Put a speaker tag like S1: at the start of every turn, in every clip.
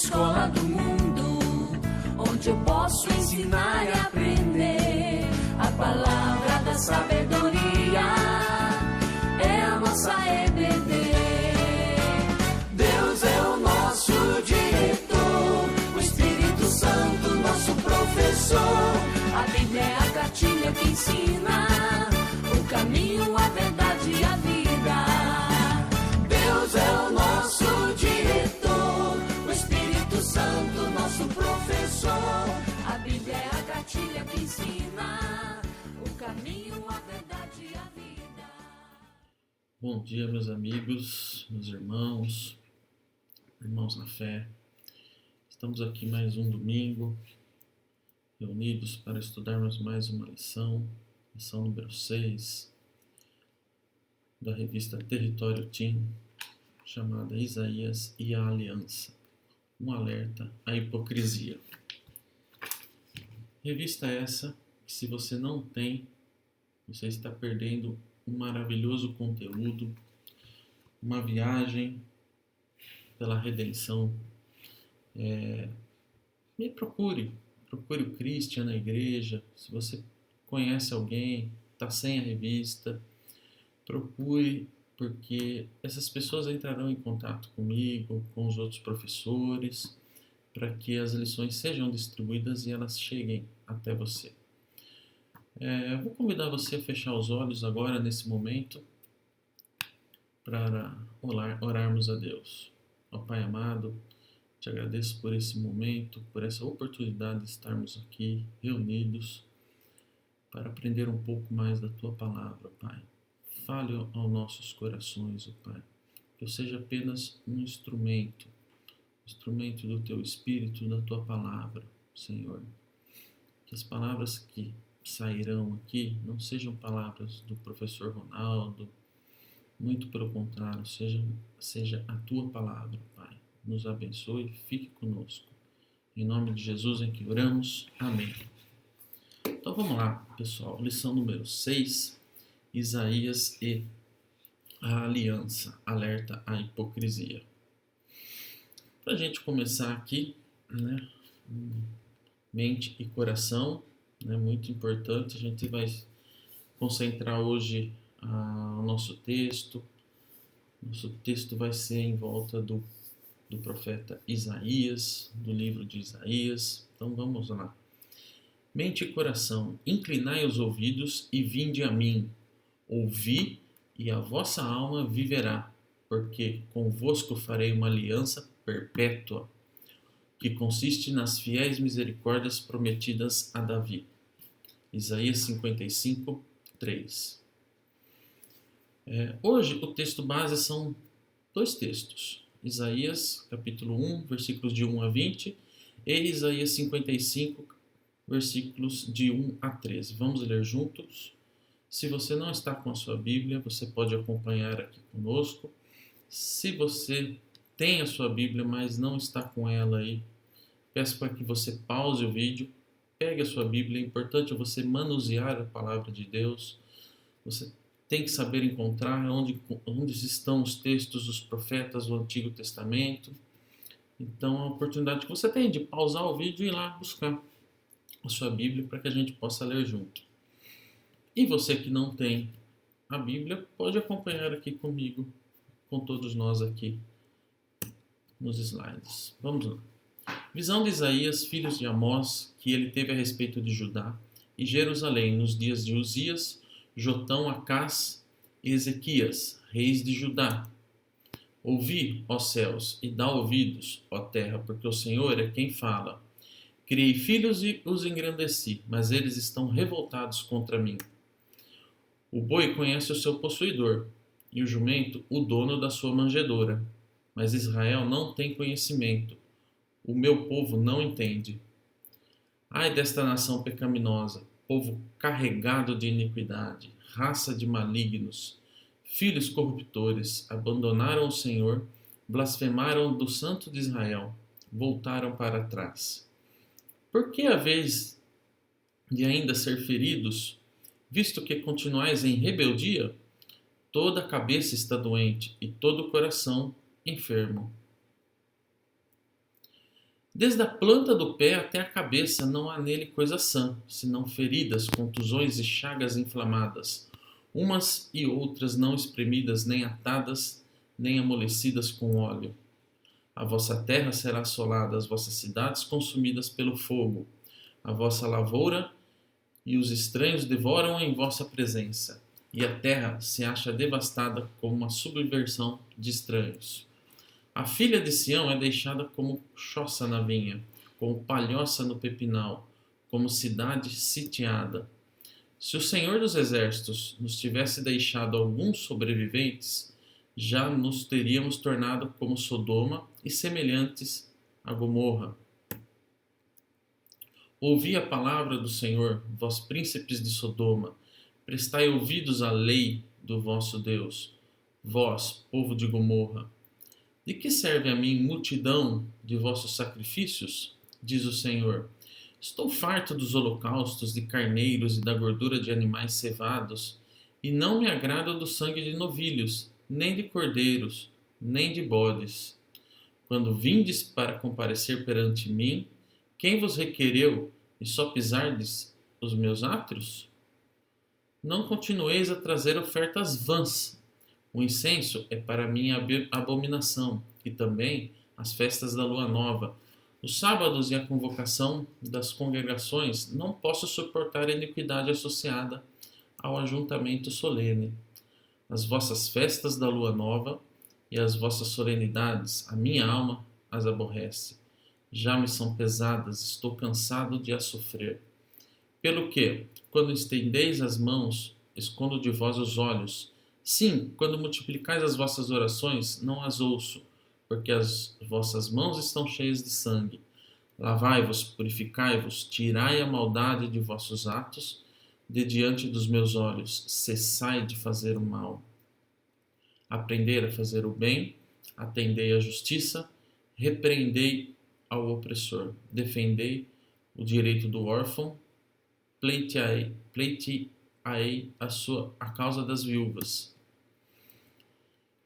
S1: escola do mundo, onde eu posso ensinar e aprender. A palavra da sabedoria é a nossa EBD. Deus é o nosso diretor, o Espírito Santo nosso professor. A Bíblia é a cartilha que ensina o caminho, a verdade e a vida. Deus é o nosso diretor, o Espírito Santo nosso professor. A Bíblia é a cartilha que ensina o caminho, a verdade e a vida.
S2: Bom dia, meus amigos, meus irmãos na fé. Estamos aqui mais um domingo, reunidos para estudarmos mais uma lição número 6 da revista Território Team, chamada Isaías e a Aliança, um alerta à hipocrisia. Revista essa que, se você não tem, você está perdendo um maravilhoso conteúdo, uma viagem pela redenção. Me procure o Christian na igreja. Se você conhece alguém, está sem a revista, procure, porque essas pessoas entrarão em contato comigo, com os outros professores, para que as lições sejam distribuídas e elas cheguem até você. Eu vou convidar você a fechar os olhos agora, nesse momento, para orarmos a Deus. Ó Pai amado, te agradeço por esse momento, por essa oportunidade de estarmos aqui reunidos para aprender um pouco mais da Tua Palavra, Pai. Fale aos nossos corações, ó Pai, que eu seja apenas um instrumento do Teu Espírito, da Tua Palavra, Senhor. Que as palavras que sairão aqui não sejam palavras do professor Ronaldo, muito pelo contrário, seja a Tua Palavra, Pai. Nos abençoe, fique conosco. Em nome de Jesus em que oramos. Amém. Então vamos lá, pessoal. Lição número 6, Isaías e a Aliança, alerta à hipocrisia. Para a gente começar aqui, mente e coração, muito importante. A gente vai concentrar hoje o nosso texto. Nosso texto vai ser em volta do profeta Isaías, do livro de Isaías. Então vamos lá. Mente e coração, inclinai os ouvidos e vinde a mim. Ouvi e a vossa alma viverá, porque convosco farei uma aliança perpétua, que consiste nas fiéis misericórdias prometidas a Davi. Isaías 55, 3. Hoje o texto base são dois textos. Isaías capítulo 1, versículos de 1 a 20 e Isaías 55, versículos de 1 a 13. Vamos ler juntos. Se você não está com a sua Bíblia, você pode acompanhar aqui conosco. Se você tem a sua Bíblia, mas não está com ela aí, peço para que você pause o vídeo, pegue a sua Bíblia. É importante você manusear a palavra de Deus. Você tem que saber encontrar onde estão os textos dos profetas do Antigo Testamento. Então, a oportunidade que você tem de pausar o vídeo e ir lá buscar a sua Bíblia para que a gente possa ler junto. E você que não tem a Bíblia, pode acompanhar aqui comigo, com todos nós aqui nos slides. Vamos lá. Visão de Isaías, filhos de Amós, que ele teve a respeito de Judá e Jerusalém nos dias de Uzias, Jotão, Acás e Ezequias, reis de Judá. Ouvi, ó céus, e dá ouvidos, ó terra, porque o Senhor é quem fala. Criei filhos e os engrandeci, mas eles estão revoltados contra mim. O boi conhece o seu possuidor, e o jumento o dono da sua manjedoura. Mas Israel não tem conhecimento, o meu povo não entende. Ai desta nação pecaminosa, povo carregado de iniquidade, raça de malignos, filhos corruptores, abandonaram o Senhor, blasfemaram do Santo de Israel, voltaram para trás. Por que haveis de ainda ser feridos, visto que continuais em rebeldia? Toda a cabeça está doente e todo o coração enfermo. Desde a planta do pé até a cabeça não há nele coisa sã, senão feridas, contusões e chagas inflamadas, umas e outras não espremidas, nem atadas, nem amolecidas com óleo. A vossa terra será assolada, as vossas cidades consumidas pelo fogo. A vossa lavoura e os estranhos devoram em vossa presença, e a terra se acha devastada como uma subversão de estranhos. A filha de Sião é deixada como choça na vinha, como palhoça no pepinal, como cidade sitiada. Se o Senhor dos Exércitos nos tivesse deixado alguns sobreviventes, já nos teríamos tornado como Sodoma e semelhantes a Gomorra. Ouvi a palavra do Senhor, vós príncipes de Sodoma, prestai ouvidos à lei do vosso Deus, vós, povo de Gomorra. De que serve a mim multidão de vossos sacrifícios? Diz o Senhor. Estou farto dos holocaustos de carneiros e da gordura de animais cevados, e não me agrada do sangue de novilhos, nem de cordeiros, nem de bodes. Quando vindes para comparecer perante mim, quem vos requereu e só pisardes os meus átrios? Não continueis a trazer ofertas vãs. O incenso é para mim abominação, e também as festas da lua nova. Os sábados e a convocação das congregações, não posso suportar a iniquidade associada ao ajuntamento solene. As vossas festas da lua nova e as vossas solenidades, a minha alma as aborrece. Já me são pesadas, estou cansado de as sofrer. Pelo que, quando estendeis as mãos, escondo de vós os olhos. Sim, quando multiplicais as vossas orações, não as ouço, porque as vossas mãos estão cheias de sangue. Lavai-vos, purificai-vos, tirai a maldade de vossos atos de diante dos meus olhos, cessai de fazer o mal. Aprendei a fazer o bem, atendei à justiça, repreendei ao opressor, defendei o direito do órfão, pleiteai a causa das viúvas.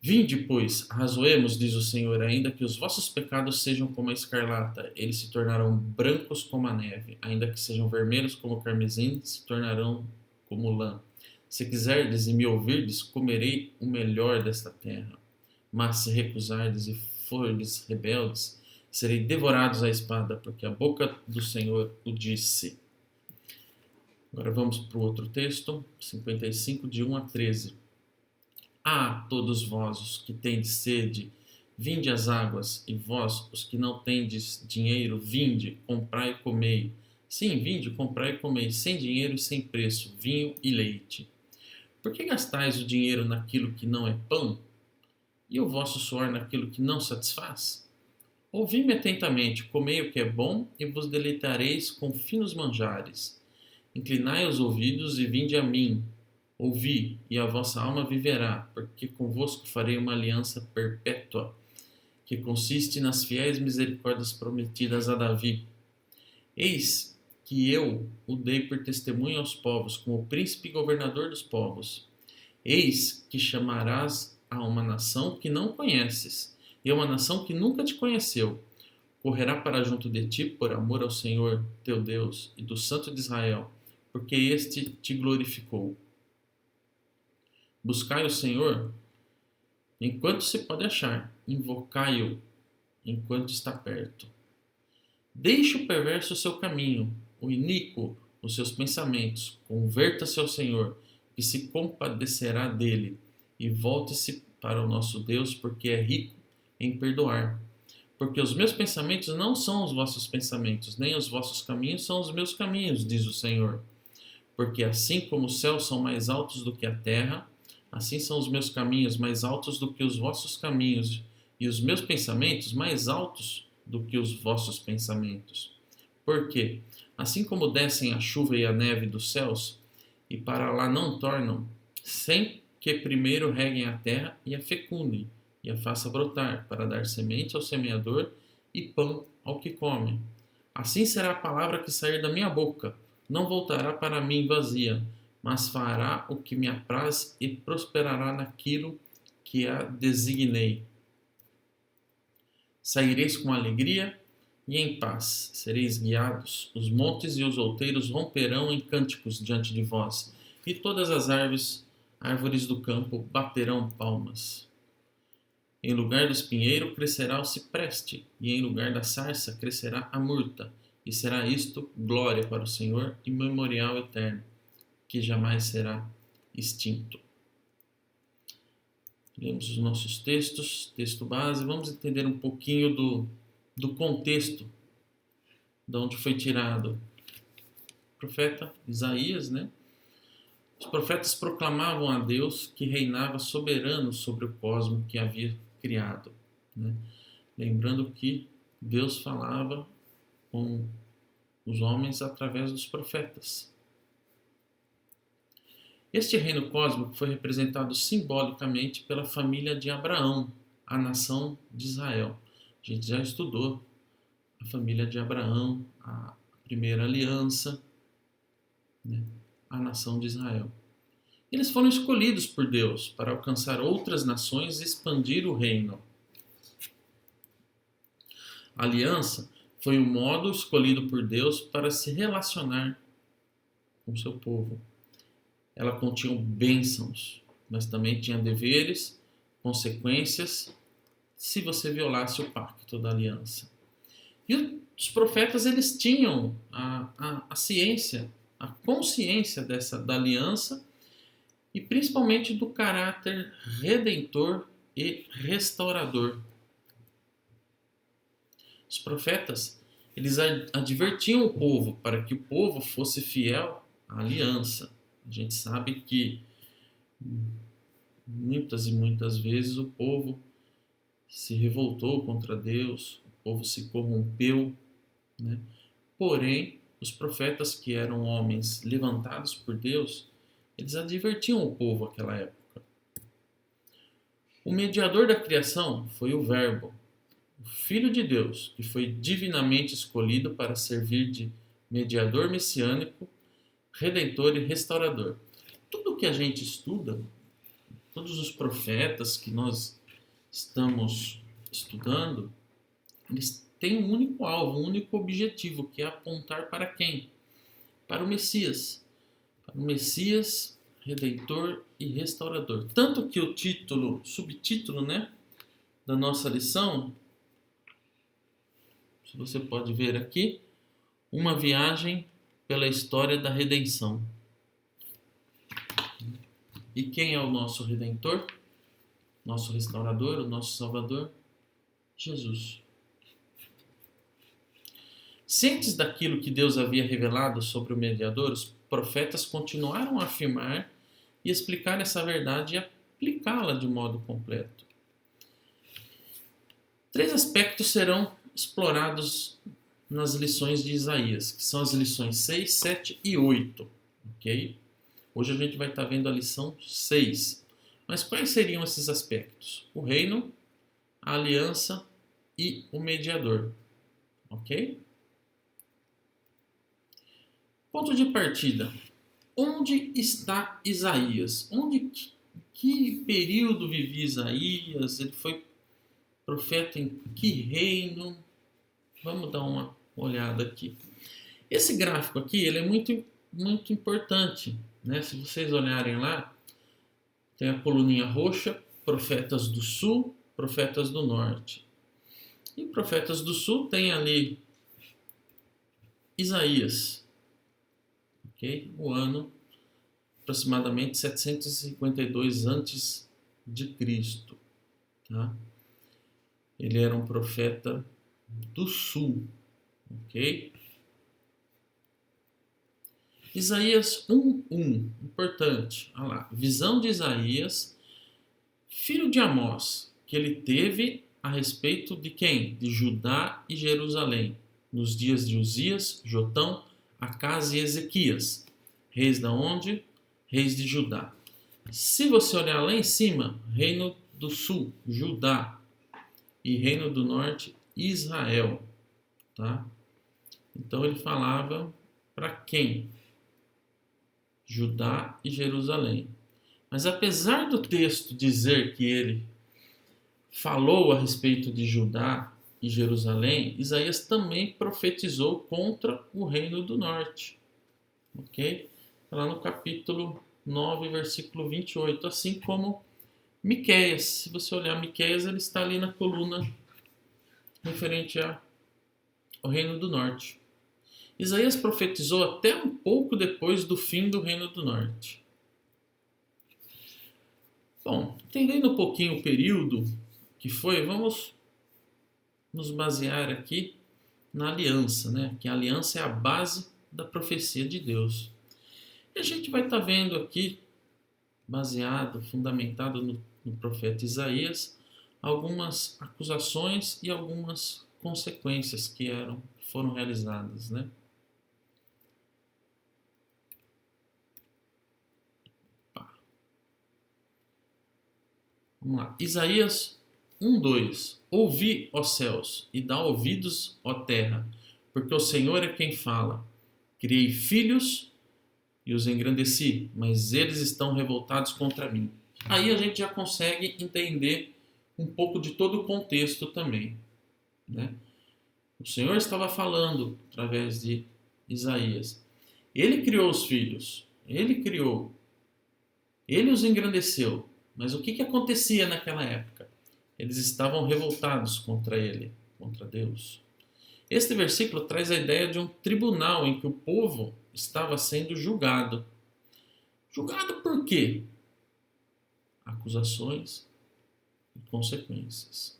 S2: Vinde, pois, arrazoemos, diz o Senhor, ainda que os vossos pecados sejam como a escarlata, eles se tornarão brancos como a neve, ainda que sejam vermelhos como o carmesim, se tornarão como lã. Se quiserdes e me ouvirdes, comerei o melhor desta terra. Mas se recusardes e fordes rebeldes, serei devorados à espada, porque a boca do Senhor o disse. Agora vamos para o outro texto, 55, de 1 a 13. Ah, todos vós, os que tendes sede, vinde às águas, e vós, os que não tendes dinheiro, vinde, comprai e comei. Sim, vinde, comprai e comei, sem dinheiro e sem preço, vinho e leite. Por que gastais o dinheiro naquilo que não é pão, e o vosso suor naquilo que não satisfaz? Ouvi-me atentamente, comei o que é bom, e vos deleitareis com finos manjares. Inclinai os ouvidos e vinde a mim. Ouvi, e a vossa alma viverá, porque convosco farei uma aliança perpétua, que consiste nas fiéis misericórdias prometidas a Davi. Eis que eu o dei por testemunho aos povos, como príncipe e governador dos povos. Eis que chamarás a uma nação que não conheces, e a uma nação que nunca te conheceu. Correrá para junto de ti por amor ao Senhor, teu Deus, e do Santo de Israel, porque este te glorificou. Buscai o Senhor enquanto se pode achar, invocai-o enquanto está perto. Deixe o perverso o seu caminho, o iníquo os seus pensamentos, converta-se ao Senhor, que se compadecerá dele, e volte-se para o nosso Deus, porque é rico em perdoar. Porque os meus pensamentos não são os vossos pensamentos, nem os vossos caminhos são os meus caminhos, diz o Senhor. Porque assim como os céus são mais altos do que a terra, assim são os meus caminhos mais altos do que os vossos caminhos, e os meus pensamentos mais altos do que os vossos pensamentos. Porque, assim como descem a chuva e a neve dos céus, e para lá não tornam, sem que primeiro reguem a terra e a fecundem, e a faça brotar, para dar semente ao semeador e pão ao que come. Assim será a palavra que sair da minha boca, não voltará para mim vazia, mas fará o que me apraz e prosperará naquilo que a designei. Saireis com alegria e em paz sereis guiados. Os montes e os outeiros romperão em cânticos diante de vós, e todas as árvores do campo baterão palmas. Em lugar do espinheiro crescerá o cipreste, e em lugar da sarça crescerá a murta, e será isto glória para o Senhor e memorial eterno, que jamais será extinto. Lemos os nossos textos, texto base, vamos entender um pouquinho do contexto, de onde foi tirado o profeta Isaías, né? Os profetas proclamavam a Deus que reinava soberano sobre o cosmo que havia criado, né? Lembrando que Deus falava com os homens através dos profetas. Este reino cósmico foi representado simbolicamente pela família de Abraão, a nação de Israel. A gente já estudou a família de Abraão, a primeira aliança, né? A nação de Israel. Eles foram escolhidos por Deus para alcançar outras nações e expandir o reino. A aliança foi o modo escolhido por Deus para se relacionar com seu povo. Ela continha bênçãos, mas também tinha deveres, consequências, se você violasse o pacto da aliança. E os profetas, eles tinham a ciência, a consciência da aliança e principalmente do caráter redentor e restaurador. Os profetas, eles advertiam o povo para que o povo fosse fiel à aliança. A gente sabe que muitas e muitas vezes o povo se revoltou contra Deus, o povo se corrompeu, né? Porém, os profetas, que eram homens levantados por Deus, eles advertiam o povo naquela época. O mediador da criação foi o Verbo, o Filho de Deus, que foi divinamente escolhido para servir de mediador messiânico, redentor e restaurador. Tudo que a gente estuda, todos os profetas que nós estamos estudando, eles têm um único alvo, um único objetivo, que é apontar para quem? Para o Messias. Para o Messias, redentor e restaurador. Tanto que o subtítulo, né, da nossa lição, se você pode ver aqui, uma viagem pela história da redenção. E quem é o nosso redentor? Nosso restaurador, o nosso salvador? Jesus. Cientes daquilo que Deus havia revelado sobre o mediador, os profetas continuaram a afirmar e explicar essa verdade e aplicá-la de modo completo. 3 aspectos serão explorados nas lições de Isaías, que são as lições 6, 7 e 8. Ok? Hoje a gente vai estar vendo a lição 6. Mas quais seriam esses aspectos? O reino, a aliança e o mediador. Ok? Ponto de partida. Onde está Isaías? Que período vivia Isaías? Ele foi profeta em que reino? Vamos dar uma olhada aqui. Esse gráfico aqui, ele é muito, muito importante, né? Se vocês olharem lá, tem a coluninha roxa, profetas do sul, profetas do norte. E profetas do sul tem ali Isaías, ok? O ano aproximadamente 752 antes de Cristo, tá? Ele era um profeta do sul, ok? Isaías 1:1, importante, olha lá, visão de Isaías, filho de Amós, que ele teve a respeito de quem? De Judá e Jerusalém, nos dias de Uzias, Jotão, Acás e Ezequias, reis da onde? Reis de Judá. Se você olhar lá em cima, reino do sul, Judá, e reino do norte, Israel, tá? Então ele falava para quem? Judá e Jerusalém. Mas apesar do texto dizer que ele falou a respeito de Judá e Jerusalém, Isaías também profetizou contra o reino do norte. Ok? Lá no capítulo 9, versículo 28, assim como Miqueias. Se você olhar Miqueias, ele está ali na coluna referente ao reino do norte. Isaías profetizou até um pouco depois do fim do reino do norte. Bom, entendendo um pouquinho o período que foi, vamos nos basear aqui na aliança, né? Que a aliança é a base da profecia de Deus. E a gente vai estar vendo aqui, baseado, fundamentado no profeta Isaías, algumas acusações e algumas consequências que foram realizadas, né? Vamos lá. Isaías 1:2. Ouvi, ó céus, e dá ouvidos, ó terra, porque o Senhor é quem fala. Criei filhos e os engrandeci, mas eles estão revoltados contra mim. Aí a gente já consegue entender um pouco de todo o contexto também, né? O Senhor estava falando através de Isaías. Ele criou os filhos, ele os engrandeceu. Mas o que acontecia naquela época? Eles estavam revoltados contra ele, contra Deus. Este versículo traz a ideia de um tribunal em que o povo estava sendo julgado. Julgado por quê? Acusações e consequências.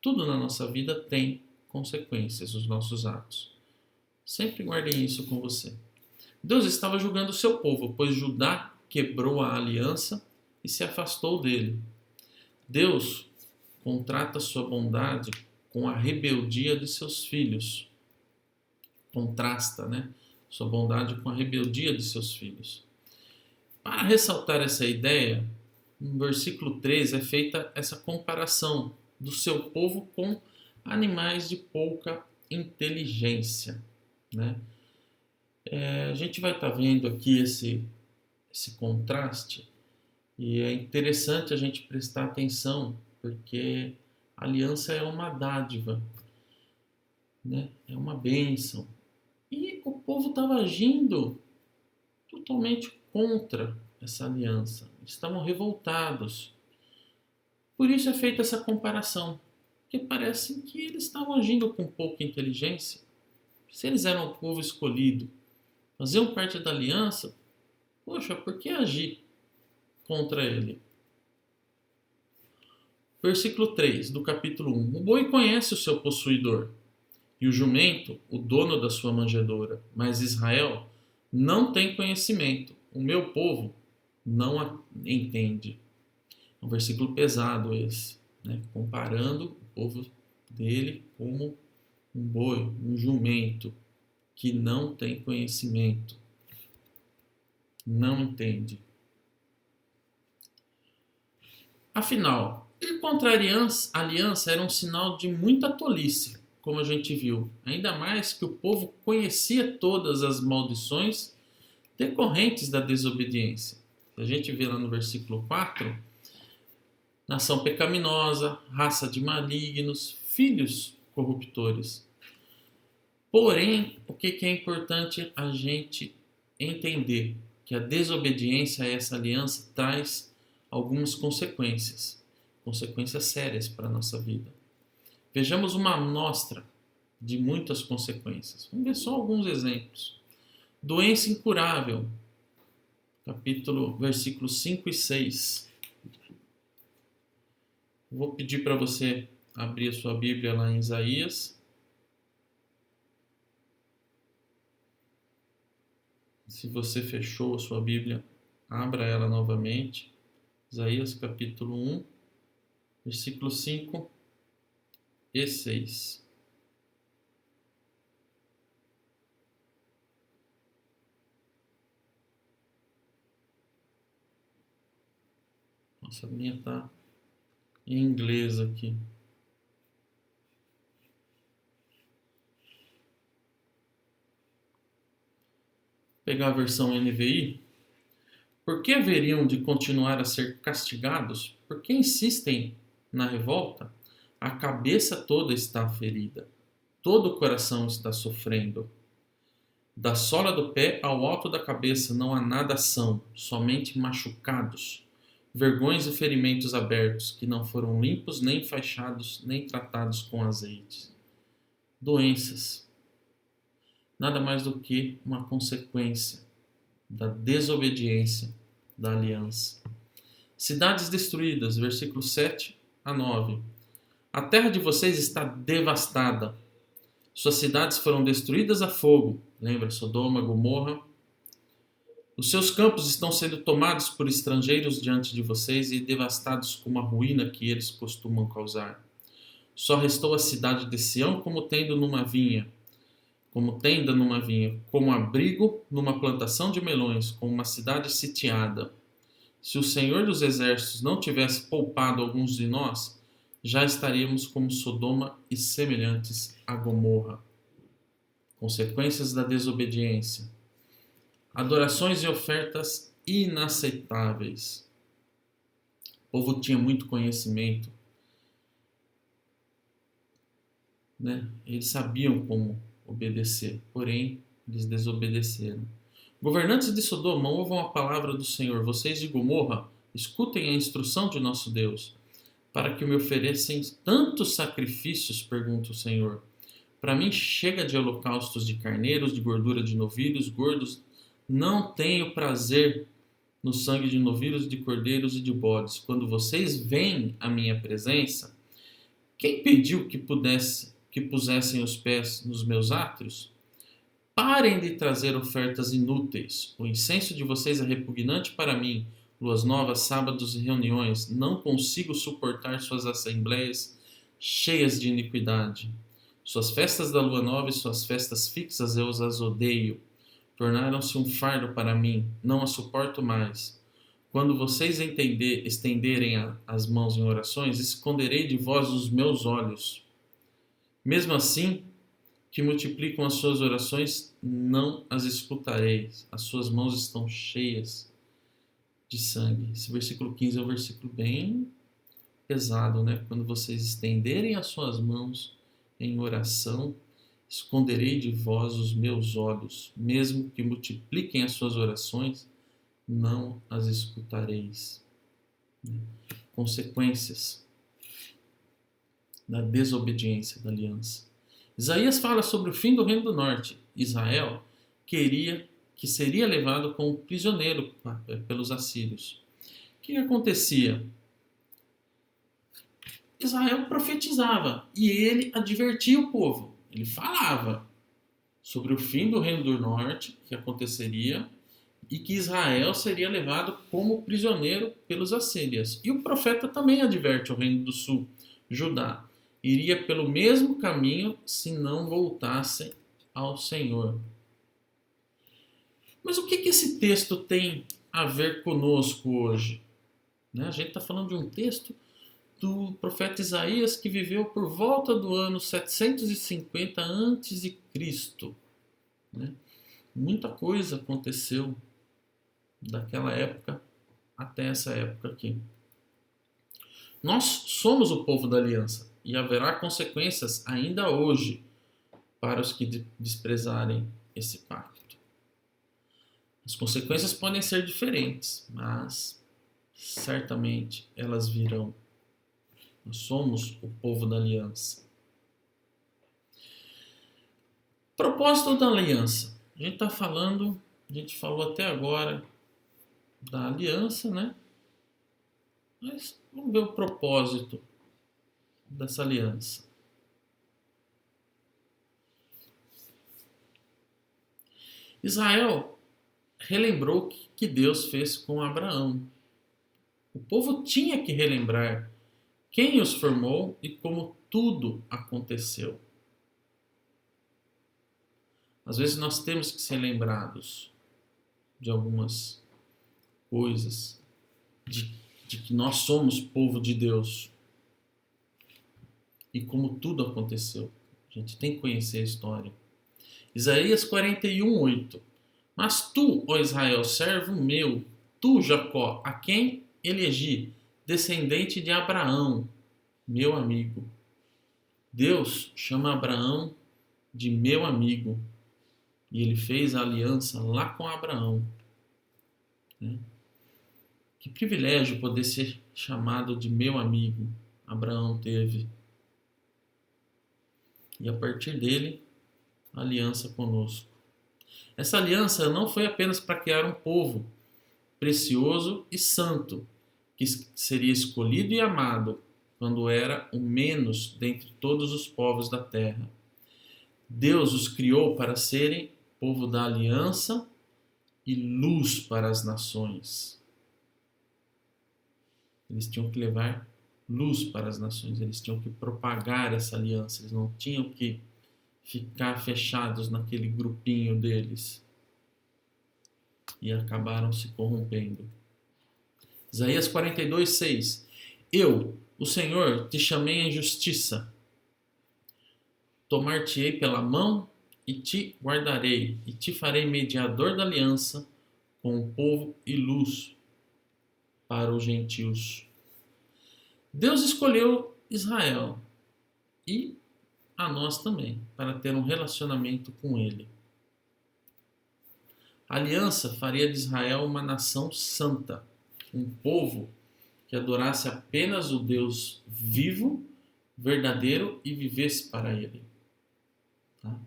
S2: Tudo na nossa vida tem consequências, os nossos atos. Sempre guardem isso com você. Deus estava julgando o seu povo, pois Judá quebrou a aliança e se afastou dele. Deus contrata sua bondade com a rebeldia de seus filhos. Contrasta, né? Sua bondade com a rebeldia de seus filhos. Para ressaltar essa ideia, no versículo 13 é feita essa comparação do seu povo com animais de pouca inteligência, né? A gente vai estar vendo aqui esse contraste e é interessante a gente prestar atenção porque a aliança é uma dádiva, né? É uma bênção e o povo estava agindo totalmente contra essa aliança, estavam revoltados. Por isso é feita essa comparação, porque parece que eles estavam agindo com pouca inteligência. Se eles eram o povo escolhido, faziam parte da aliança, poxa, por que agir contra ele? Versículo 3 do capítulo 1. O boi conhece o seu possuidor, e o jumento, o dono da sua manjedoura. Mas Israel não tem conhecimento. O meu povo não entende. É um versículo pesado esse, né? Comparando o povo dele como um boi, um jumento, que não tem conhecimento. Não entende. Afinal, ir contra a aliança era um sinal de muita tolice, como a gente viu. Ainda mais que o povo conhecia todas as maldições decorrentes da desobediência. A gente vê lá no versículo 4, nação pecaminosa, raça de malignos, filhos corruptores. Porém, o que é importante a gente entender? Que a desobediência a essa aliança traz algumas consequências sérias para a nossa vida. Vejamos uma amostra de muitas consequências. Vamos ver só alguns exemplos. Doença incurável, versículos 5 e 6. Vou pedir para você abrir a sua Bíblia lá em Isaías. Se você fechou a sua Bíblia, abra ela novamente. Isaías capítulo 1, versículos 5 e 6. Nossa, a minha está em inglês aqui. Pegar a versão NVI. Por que haveriam de continuar a ser castigados? Por que insistem na revolta? A cabeça toda está ferida. Todo o coração está sofrendo. Da sola do pé ao alto da cabeça não há nada são, somente machucados, vergões e ferimentos abertos, que não foram limpos, nem enfaixados, nem tratados com azeite. Doenças. Nada mais do que uma consequência da desobediência da aliança. Cidades destruídas, versículos 7 a 9. A terra de vocês está devastada. Suas cidades foram destruídas a fogo. Lembra Sodoma, Gomorra? Os seus campos estão sendo tomados por estrangeiros diante de vocês e devastados com a ruína que eles costumam causar. Só restou a cidade de Sião como tenda numa vinha, como abrigo numa plantação de melões, como uma cidade sitiada. Se o Senhor dos Exércitos não tivesse poupado alguns de nós, já estaríamos como Sodoma e semelhantes a Gomorra. Consequências da desobediência. Adorações e ofertas inaceitáveis. O povo tinha muito conhecimento, né? Eles sabiam como obedecer, porém eles desobedeceram. Governantes de Sodoma, ouvam a palavra do Senhor. Vocês de Gomorra, escutem a instrução de nosso Deus. Para que me oferecem tantos sacrifícios, pergunta o Senhor. Para mim chega de holocaustos de carneiros, de gordura de novilhos gordos. Não tenho prazer no sangue de novilhos, de cordeiros e de bodes. Quando vocês vêm à minha presença, quem pediu que pusessem os pés nos meus átrios? Parem de trazer ofertas inúteis. O incenso de vocês é repugnante para mim. Luas novas, sábados e reuniões. Não consigo suportar suas assembleias cheias de iniquidade. Suas festas da lua nova e suas festas fixas eu as odeio. Tornaram-se um fardo para mim. Não as suporto mais. Quando vocês estenderem as mãos em orações, esconderei de vós os meus olhos. Mesmo assim, que multiplicam as suas orações, não as escutareis. As suas mãos estão cheias de sangue. Esse versículo 15 é um versículo bem pesado, né? Quando vocês estenderem as suas mãos em oração, esconderei de vós os meus olhos. Mesmo que multipliquem as suas orações, não as escutareis. Consequências da desobediência da aliança. Isaías fala sobre o fim do reino do norte. Israel queria que seria levado como prisioneiro pelos assírios. O que acontecia? Israel profetizava e ele advertia o povo. Ele falava sobre o fim do reino do norte, que aconteceria, e que Israel seria levado como prisioneiro pelos assírios. E o profeta também adverte o reino do sul, Judá, iria pelo mesmo caminho se não voltassem ao Senhor. Mas o que esse texto tem a ver conosco hoje? A gente está falando de um texto do profeta Isaías que viveu por volta do ano 750 a.C. Muita coisa aconteceu daquela época até essa época aqui. Nós somos o povo da aliança e haverá consequências ainda hoje para os que desprezarem esse pacto. As consequências podem ser diferentes, mas certamente elas virão. Nós somos o povo da aliança. Propósito da aliança. A gente falou até agora da aliança, né? Mas vamos ver o propósito dessa aliança. Israel relembrou o que Deus fez com Abraão. O povo tinha que relembrar quem os formou e como tudo aconteceu. Às vezes nós temos que ser lembrados de algumas coisas, de que nós somos povo de Deus e como tudo aconteceu. A gente tem que conhecer a história. Isaías 41:8. Mas tu, ó Israel, servo meu, tu, Jacó, a quem elegi, descendente de Abraão, meu amigo. Deus chama Abraão de meu amigo. E ele fez a aliança lá com Abraão. Né? Que privilégio poder ser chamado de meu amigo Abraão teve. E a partir dele, a aliança conosco. Essa aliança não foi apenas para criar um povo precioso e santo, que seria escolhido e amado quando era o menos dentre todos os povos da terra. Deus os criou para serem povo da aliança e luz para as nações. Eles tinham que levar luz para as nações, eles tinham que propagar essa aliança, eles não tinham que ficar fechados naquele grupinho deles. E acabaram se corrompendo. Isaías 42:6. Eu, o Senhor, te chamei em justiça. Tomar-te-ei pela mão e te guardarei, e te farei mediador da aliança com o povo e luz para os gentios. Deus escolheu Israel e a nós também, para ter um relacionamento com Ele. A aliança faria de Israel uma nação santa, um povo que adorasse apenas o Deus vivo, verdadeiro e vivesse para Ele. Tá?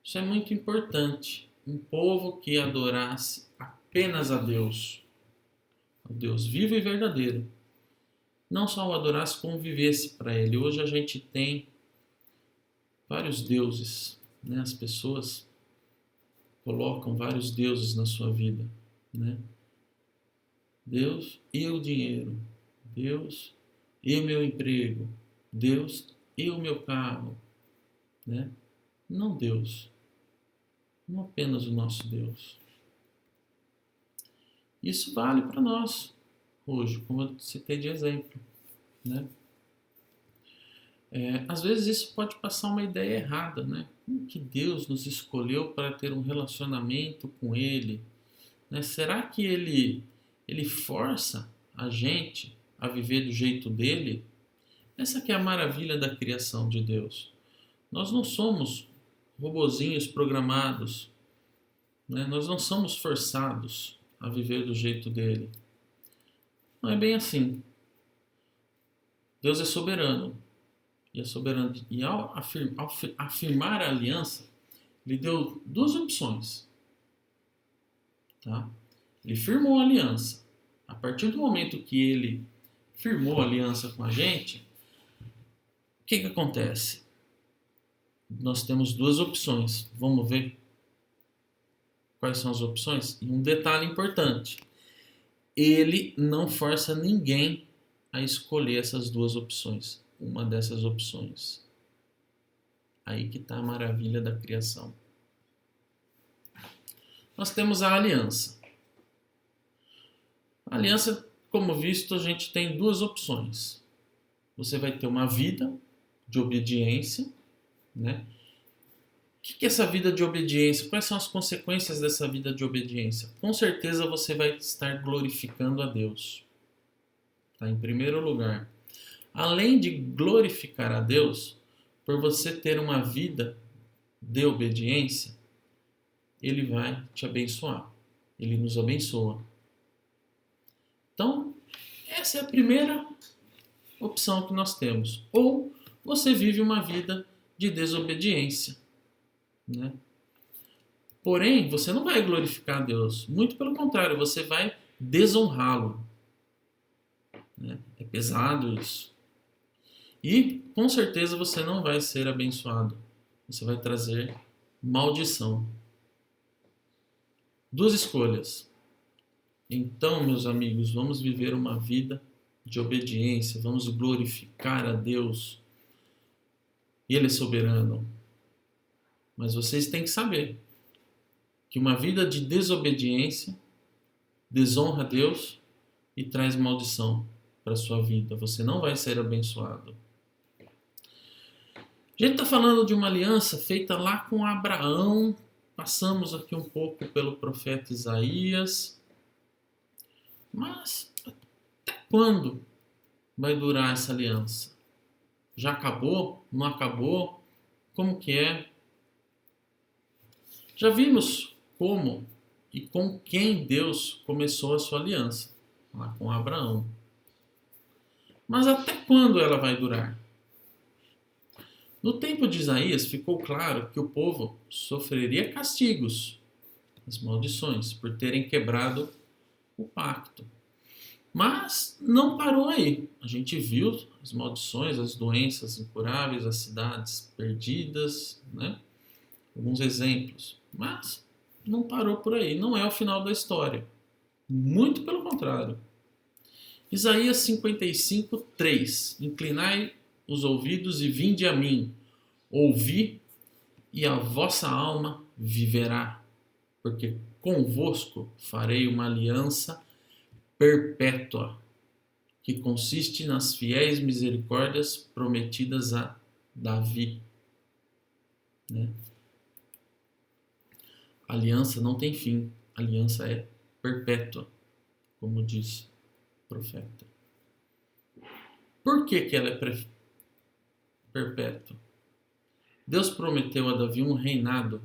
S2: Isso é muito importante. Um povo que adorasse apenas a Deus, o Deus vivo e verdadeiro. Não só o adorasse, como vivesse para Ele. Hoje a gente tem vários deuses, né? As pessoas colocam vários deuses na sua vida, né? Deus e o dinheiro, Deus e o meu emprego, Deus e o meu carro, né? Não Deus, não apenas o nosso Deus. Isso vale para nós hoje, como eu citei de exemplo, né? Às vezes isso pode passar uma ideia errada, né? Como que Deus nos escolheu para ter um relacionamento com Ele? Né? Será que Ele força a gente a viver do jeito dele? Essa que é a maravilha da criação de Deus. Nós não somos robozinhos programados, né? Nós não somos forçados a viver do jeito dele. Não é bem assim. Deus é soberano. E ao afirmar a aliança, Ele deu duas opções. Tá? Ele firmou a aliança. A partir do momento que Ele firmou a aliança com a gente, o que acontece? Nós temos duas opções. Vamos ver quais são as opções? E um detalhe importante. Ele não força ninguém a escolher essas duas opções. Uma dessas opções. Aí que está a maravilha da criação. Nós temos a aliança. A aliança, como visto, a gente tem duas opções. Você vai ter uma vida de obediência, né? O que é essa vida de obediência? Quais são as consequências dessa vida de obediência? Com certeza você vai estar glorificando a Deus. Tá? Em primeiro lugar. Além de glorificar a Deus, por você ter uma vida de obediência, Ele vai te abençoar. Ele nos abençoa. Então, essa é a primeira opção que nós temos. Ou você vive uma vida de desobediência, né? Porém, você não vai glorificar a Deus. Muito pelo contrário, você vai desonrá-lo. Né? É pesado isso. E, com certeza, você não vai ser abençoado. Você vai trazer maldição. Duas escolhas. Então, meus amigos, vamos viver uma vida de obediência. Vamos glorificar a Deus. Ele é soberano. Mas vocês têm que saber que uma vida de desobediência desonra a Deus e traz maldição para a sua vida. Você não vai ser abençoado. A gente está falando de uma aliança feita lá com Abraão. Passamos aqui um pouco pelo profeta Isaías. Mas até quando vai durar essa aliança? Já acabou? Não acabou? Como que é? Já vimos como e com quem Deus começou a sua aliança, lá com Abraão. Mas até quando ela vai durar? No tempo de Isaías ficou claro que o povo sofreria castigos, as maldições, por terem quebrado o pacto. Mas não parou aí. A gente viu as maldições, as doenças incuráveis, as cidades perdidas, né? Alguns exemplos. Mas não parou por aí. Não é o final da história. Muito pelo contrário. Isaías 55, 3. Inclinai os ouvidos e vinde a mim. Ouvi e a vossa alma viverá. Porque convosco farei uma aliança perpétua, que consiste nas fiéis misericórdias prometidas a Davi. Né? A aliança não tem fim, a aliança é perpétua, como diz o profeta. Por que ela é perpétua? Deus prometeu a Davi um reinado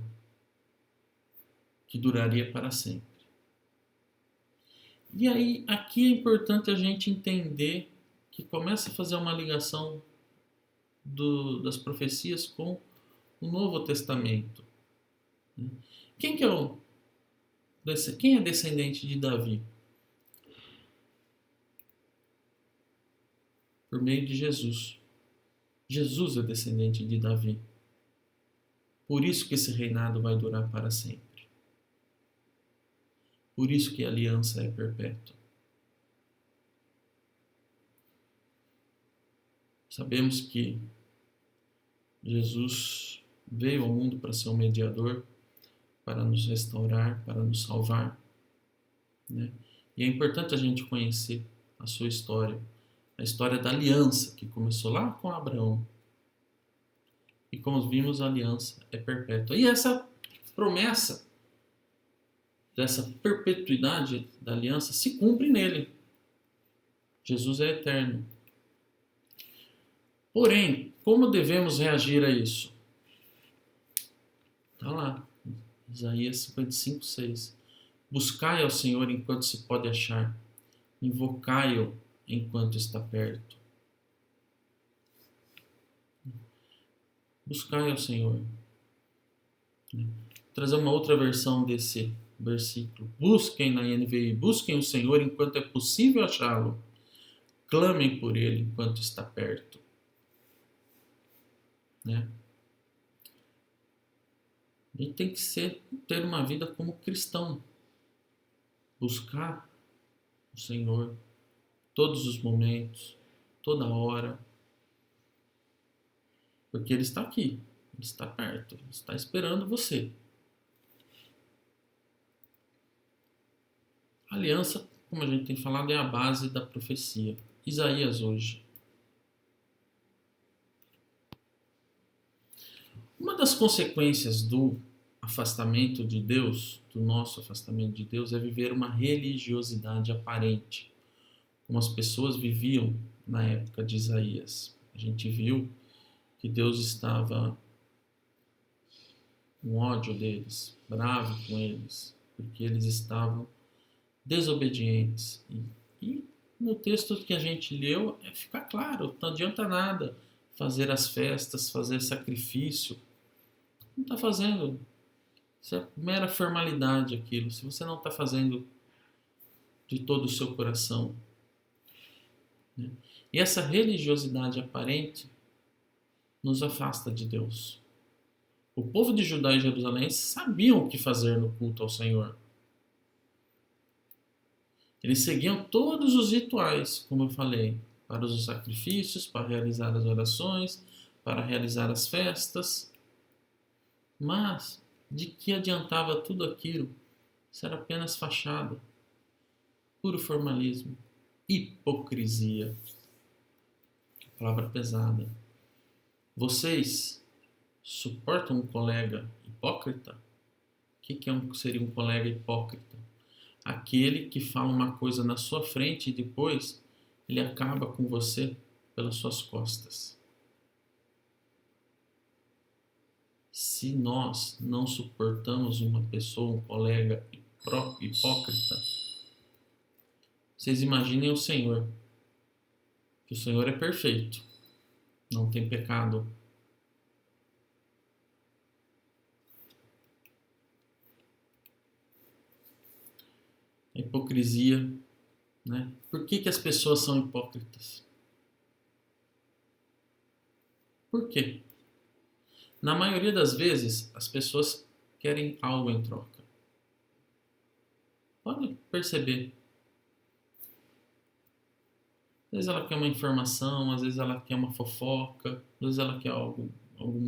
S2: que duraria para sempre. E aí, aqui é importante a gente entender que começa a fazer uma ligação das profecias com o Novo Testamento. Quem é descendente de Davi? Por meio de Jesus. Jesus é descendente de Davi. Por isso que esse reinado vai durar para sempre. Por isso que a aliança é perpétua. Sabemos que Jesus veio ao mundo para ser um mediador, para nos restaurar, para nos salvar. Né? E é importante a gente conhecer a sua história, a história da aliança que começou lá com Abraão. E como vimos, a aliança é perpétua. E essa promessa dessa perpetuidade da aliança se cumpre nele. Jesus é eterno. Porém, como devemos reagir a isso? Está lá, Isaías 55, 6. Buscai ao Senhor enquanto se pode achar, invocai-o enquanto está perto. Buscai ao Senhor. Vou trazer uma outra versão desse versículo. Busquem na NVI, busquem o Senhor enquanto é possível achá-lo. Clamem por ele enquanto está perto. Né? A gente tem que ter uma vida como cristão. Buscar o Senhor todos os momentos, toda hora. Porque Ele está aqui, Ele está perto, Ele está esperando você. A aliança, como a gente tem falado, é a base da profecia. Isaías hoje. Uma das consequências do afastamento de Deus, do nosso afastamento de Deus, é viver uma religiosidade aparente, como as pessoas viviam na época de Isaías. A gente viu que Deus estava com ódio deles, bravo com eles, porque eles estavam desobedientes. E no texto que a gente leu, fica claro, não adianta nada fazer as festas, fazer sacrifício. Não está fazendo. Isso é mera formalidade aquilo. Se você não está fazendo de todo o seu coração. Né? E essa religiosidade aparente nos afasta de Deus. O povo de Judá e Jerusalém sabiam o que fazer no culto ao Senhor. Eles seguiam todos os rituais, como eu falei, para os sacrifícios, para realizar as orações, para realizar as festas. Mas de que adiantava tudo aquilo? Isso era apenas fachada, puro formalismo, hipocrisia. Palavra pesada. Vocês suportam um colega hipócrita? O que seria um colega hipócrita? Aquele que fala uma coisa na sua frente e depois ele acaba com você pelas suas costas. Se nós não suportamos uma pessoa, um colega hipócrita, vocês imaginem o Senhor, que o Senhor é perfeito, não tem pecado. A hipocrisia, né? Por que as pessoas são hipócritas? Por quê? Na maioria das vezes, as pessoas querem algo em troca. Pode perceber. Às vezes ela quer uma informação, às vezes ela quer uma fofoca, às vezes ela quer algum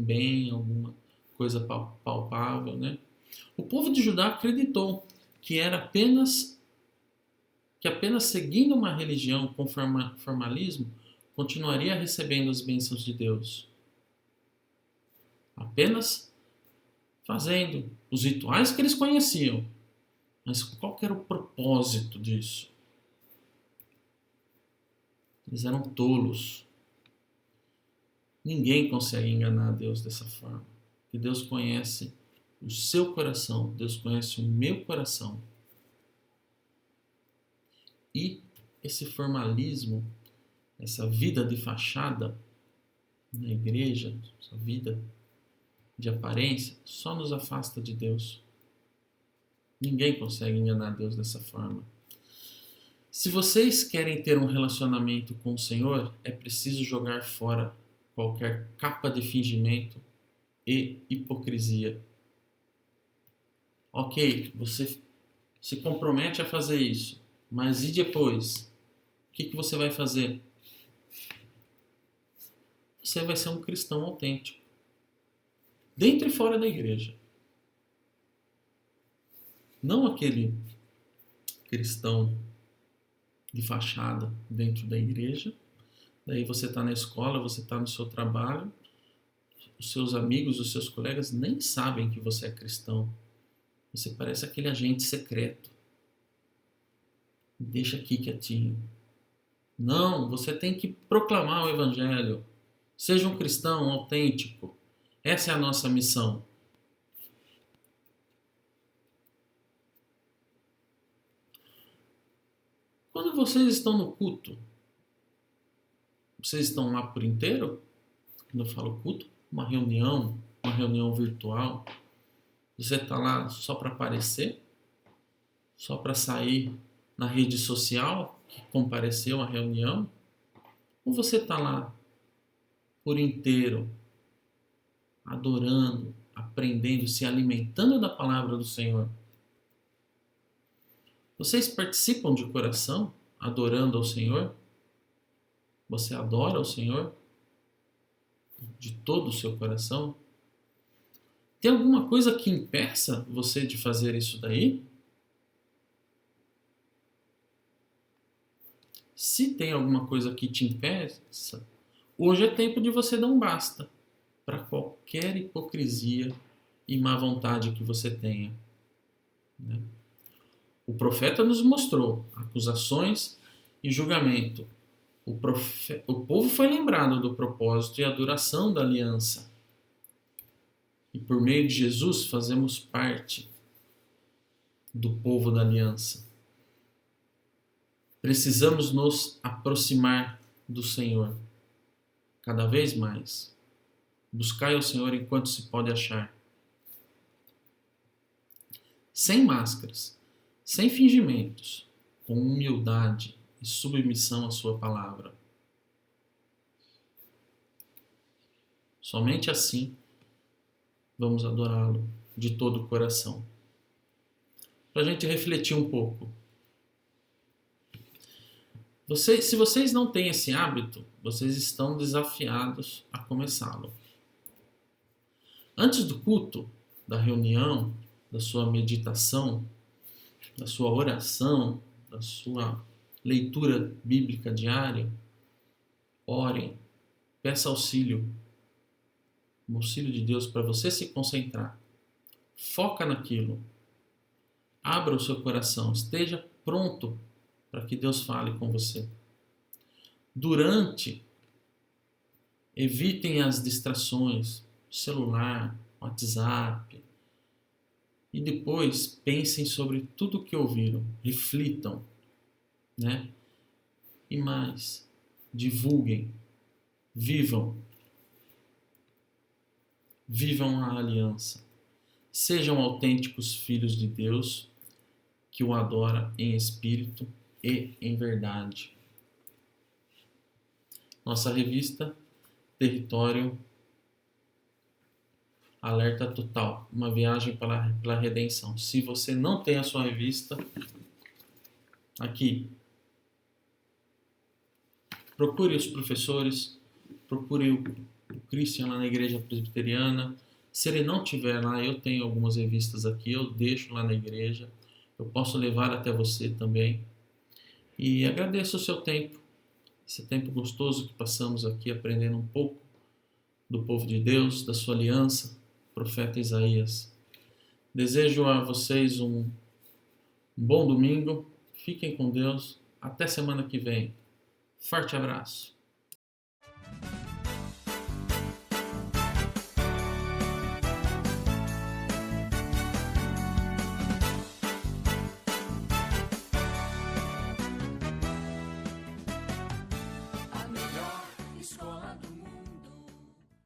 S2: bem, alguma coisa palpável, né? O povo de Judá acreditou que apenas seguindo uma religião com formalismo continuaria recebendo as bênçãos de Deus. Apenas fazendo os rituais que eles conheciam. Mas qual que era o propósito disso? Eles eram tolos. Ninguém consegue enganar Deus dessa forma. Porque Deus conhece o seu coração, Deus conhece o meu coração. E esse formalismo, essa vida de fachada na igreja, essa vida de aparência, só nos afasta de Deus. Ninguém consegue enganar Deus dessa forma. Se vocês querem ter um relacionamento com o Senhor, é preciso jogar fora qualquer capa de fingimento e hipocrisia. Ok, você se compromete a fazer isso, mas e depois? O que você vai fazer? Você vai ser um cristão autêntico, dentro e fora da igreja. Não aquele cristão de fachada dentro da igreja. Daí você está na escola, você está no seu trabalho, os seus amigos, os seus colegas nem sabem que você é cristão. Você parece aquele agente secreto. Deixa aqui quietinho. Não, você tem que proclamar o evangelho. Seja um cristão autêntico. Essa é a nossa missão. Quando vocês estão no culto, vocês estão lá por inteiro? Quando eu falo culto, uma reunião virtual, você está lá só para aparecer? Só para sair na rede social que compareceu à reunião? Ou você está lá por inteiro, adorando, aprendendo, se alimentando da palavra do Senhor? Vocês participam de coração, adorando ao Senhor? Você adora ao Senhor de todo o seu coração? Tem alguma coisa que impeça você de fazer isso daí? Se tem alguma coisa que te impeça, hoje é tempo de você dar um basta para qualquer hipocrisia e má vontade que você tenha, né? O profeta nos mostrou acusações e julgamento. O povo foi lembrado do propósito e a duração da aliança. E por meio de Jesus fazemos parte do povo da aliança. Precisamos nos aproximar do Senhor cada vez mais. Buscai ao Senhor enquanto se pode achar. Sem máscaras, sem fingimentos, com humildade e submissão à sua palavra. Somente assim vamos adorá-lo de todo o coração. Para a gente refletir um pouco. Se vocês não têm esse hábito, vocês estão desafiados a começá-lo. Antes do culto, da reunião, da sua meditação, da sua oração, da sua leitura bíblica diária, orem, peça auxílio, o auxílio de Deus para você se concentrar. Foca naquilo. Abra o seu coração, esteja pronto para que Deus fale com você. Evitem as distrações, celular, WhatsApp. E depois pensem sobre tudo o que ouviram, reflitam, né? E mais, divulguem, vivam a aliança. Sejam autênticos filhos de Deus, que o adora em espírito e em verdade. Nossa revista Território Alerta Total, uma viagem pela redenção. Se você não tem a sua revista, aqui, procure os professores, procure o Christian lá na igreja presbiteriana. Se ele não tiver lá, eu tenho algumas revistas aqui, eu deixo lá na igreja, eu posso levar até você também. E agradeço o seu tempo, esse tempo gostoso que passamos aqui aprendendo um pouco do povo de Deus, da sua aliança, profeta Isaías. Desejo a vocês um bom domingo, fiquem com Deus, até semana que vem. Forte abraço.